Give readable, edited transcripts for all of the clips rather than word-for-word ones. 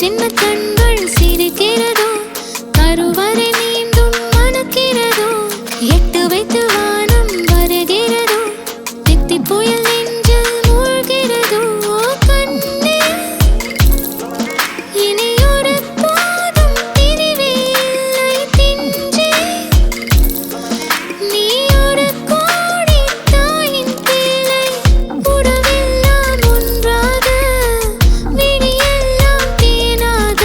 சின்ன கண்கள் சிரிக்கிறதோ, கருவறை மீண்டும் மணக்கிறதோ, எட்டு வைத்து வானம் வருகிறதோ, தித்தி புயல் நெஞ்சில் மூழ்கிறதோ. கண்ணே இனியொரு போதும் பிரிவே இல்லை தின்றே, நீ ஒரு கோடி தாயின் பிள்ளை. உறவெல்லாம் ஒன்றாக, விழியெல்லாம் தேனாக,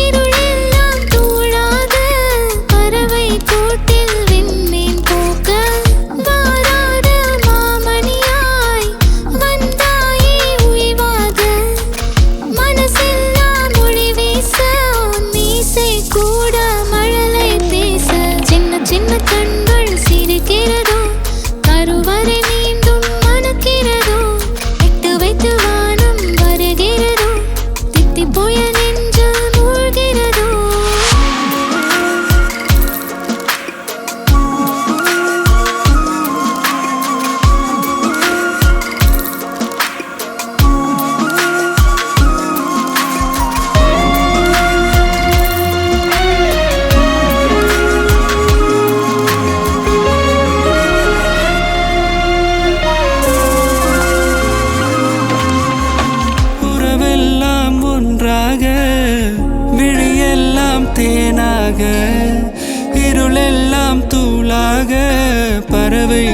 இருளெல்லாம் தூளாக, பறவை கூட்டில் விண்மீன் போக்க, வாராத மாமணியாய் வந்தாயே உய்வாக, மனசெல்லாம் மொழி வீச, மீசை கூட மழலை பேச. சின்ன சின்ன கண்கள் சிரிக்கிறதோ, கருவறை மீண்டும் மணக்கிறதோ, எட்டு வைத்து வானம் வருகிறதோ, தித்தி புயல் நெஞ்சில் மூழ்கிறதோ. உறவெல்லாம் ஒன்றாக, விழியெல்லாம் தேனாக, இருளெல்லாம் தூளாக, பறவை